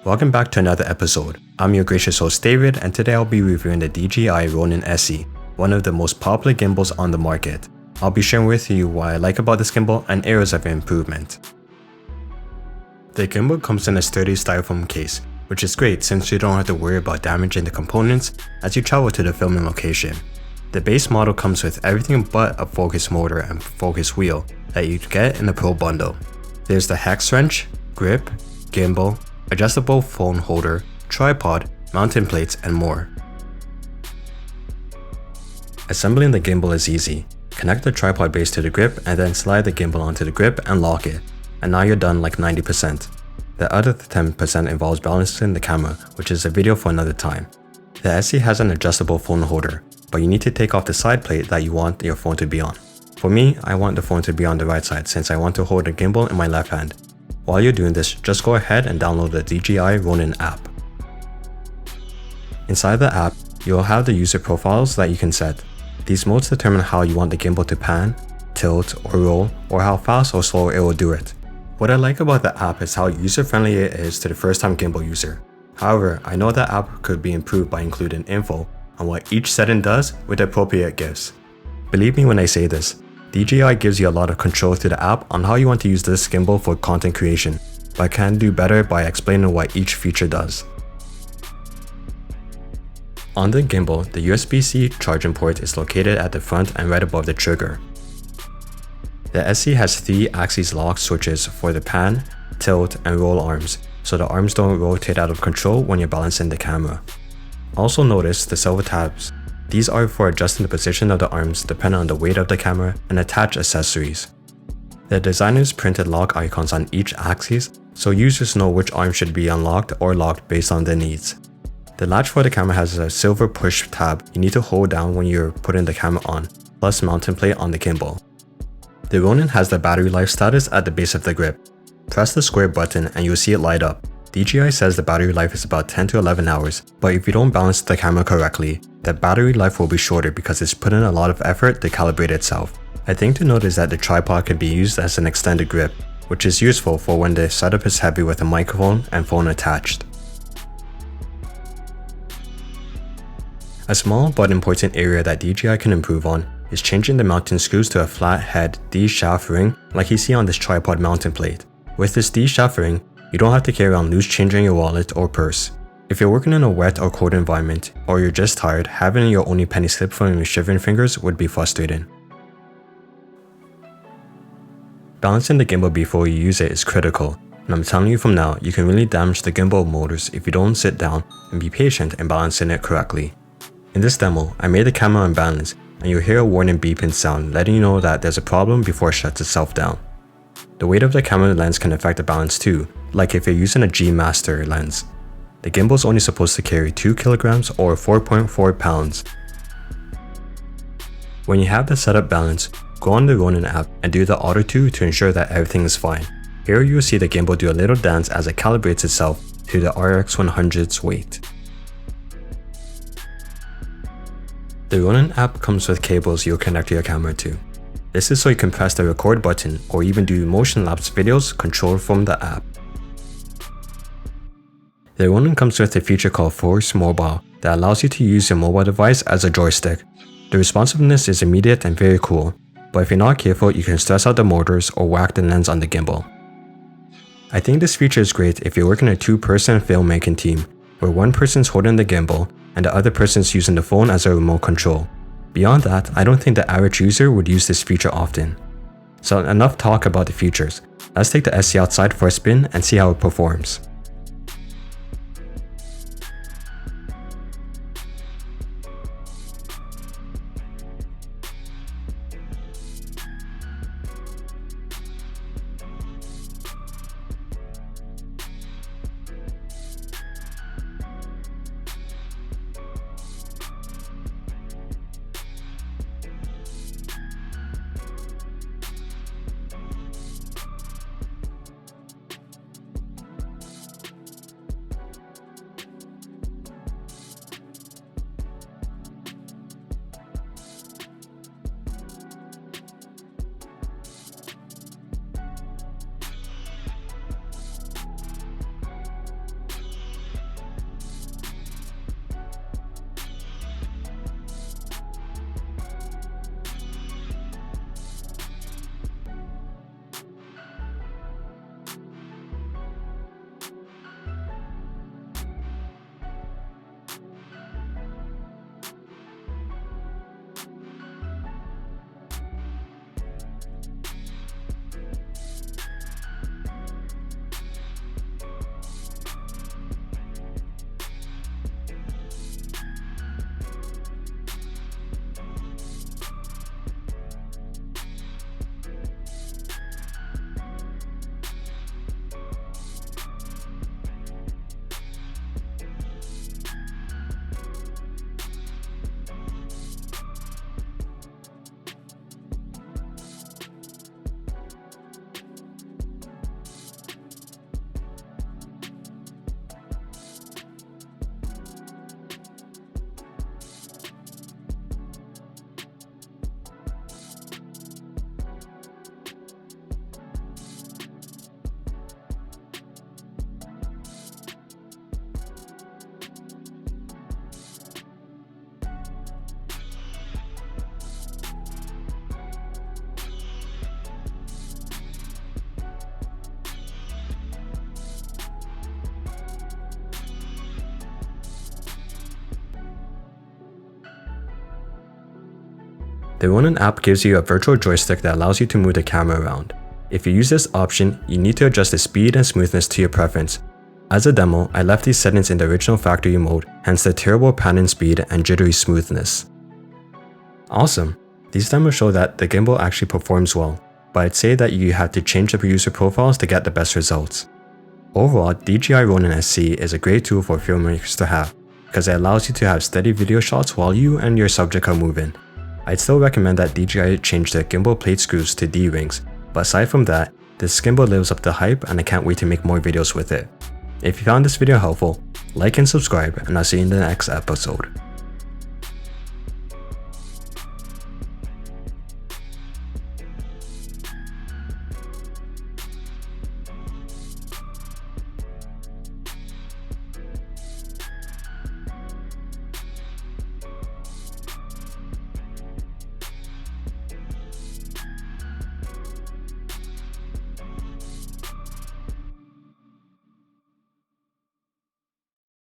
Welcome back to another episode. I'm your gracious host David, and today I'll be reviewing the DJI Ronin SC, one of the most popular gimbals on the market. I'll be sharing with you what I like about this gimbal and areas of improvement. The gimbal comes in a sturdy styrofoam case, which is great since you don't have to worry about damaging the components as you travel to the filming location. The base model comes with everything but a focus motor and focus wheel that you get in the Pro bundle. There's the hex wrench, grip, gimbal, adjustable phone holder, tripod, mounting plates, and more. Assembling the gimbal is easy. Connect the tripod base to the grip and then slide the gimbal onto the grip and lock it. And now you're done like 90%. The other 10% involves balancing the camera, which is a video for another time. The SC has an adjustable phone holder, but you need to take off the side plate that you want your phone to be on. For me, I want the phone to be on the right side since I want to hold the gimbal in my left hand. While you're doing this, just go ahead and download the DJI Ronin app. Inside the app, you'll have the user profiles that you can set. These modes determine how you want the gimbal to pan, tilt, or roll, or how fast or slow it will do it. What I like about the app is how user-friendly it is to the first-time gimbal user. However, I know the app could be improved by including info on what each setting does with appropriate gifts. Believe me when I say this, DJI gives you a lot of control through the app on how you want to use this gimbal for content creation, but can do better by explaining what each feature does. On the gimbal, the USB-C charging port is located at the front and right above the trigger. The SC has 3 axis lock switches for the pan, tilt, and roll arms, so the arms don't rotate out of control when you're balancing the camera. Also notice the silver tabs. These are for adjusting the position of the arms depending on the weight of the camera and attached accessories. The designers printed lock icons on each axis so users know which arm should be unlocked or locked based on their needs. The latch for the camera has a silver push tab you need to hold down when you're putting the camera on, plus mounting plate on the gimbal. The Ronin has the battery life status at the base of the grip. Press the square button and you'll see it light up. DJI says the battery life is about 10 to 11 hours, but if you don't balance the camera correctly, the battery life will be shorter because it's put in a lot of effort to calibrate itself. A thing to note is that the tripod can be used as an extended grip, which is useful for when the setup is heavy with a microphone and phone attached. A small but important area that DJI can improve on is changing the mounting screws to a flat head D-shaft ring like you see on this tripod mounting plate. With this D-shaft ring, you don't have to carry on loose change in your wallet or purse. If you're working in a wet or cold environment, or you're just tired, having your only penny slip from your shivering fingers would be frustrating. Balancing the gimbal before you use it is critical, and I'm telling you from now, you can really damage the gimbal motors if you don't sit down and be patient in balancing it correctly. In this demo, I made the camera unbalanced, and you'll hear a warning beeping sound letting you know that there's a problem before it shuts itself down. The weight of the camera lens can affect the balance too, like if you're using a G Master lens. The gimbal is only supposed to carry 2 kilograms or 4.4 pounds. When you have the setup balance, go on the Ronin app and do the Auto 2 to ensure that everything is fine. Here you will see the gimbal do a little dance as it calibrates itself to the RX 100's weight. The Ronin app comes with cables you'll connect your camera to. This is so you can press the record button or even do motion lapse videos controlled from the app. The Ronin comes with a feature called Force Mobile that allows you to use your mobile device as a joystick. The responsiveness is immediate and very cool, but if you're not careful you can stress out the motors or whack the lens on the gimbal. I think this feature is great if you're working a 2-person filmmaking team, where one person's holding the gimbal and the other person's using the phone as a remote control. Beyond that, I don't think the average user would use this feature often. So enough talk about the features. Let's take the SC outside for a spin and see how it performs. The Ronin app gives you a virtual joystick that allows you to move the camera around. If you use this option, you need to adjust the speed and smoothness to your preference. As a demo, I left these settings in the original factory mode, hence the terrible pan-in speed and jittery smoothness. Awesome! These demos show that the gimbal actually performs well, but I'd say that you have to change the user profiles to get the best results. Overall, DJI Ronin SC is a great tool for filmmakers to have, because it allows you to have steady video shots while you and your subject are moving. I'd still recommend that DJI change the gimbal plate screws to D-rings, but aside from that, this gimbal lives up to hype and I can't wait to make more videos with it. If you found this video helpful, like and subscribe, and I'll see you in the next episode.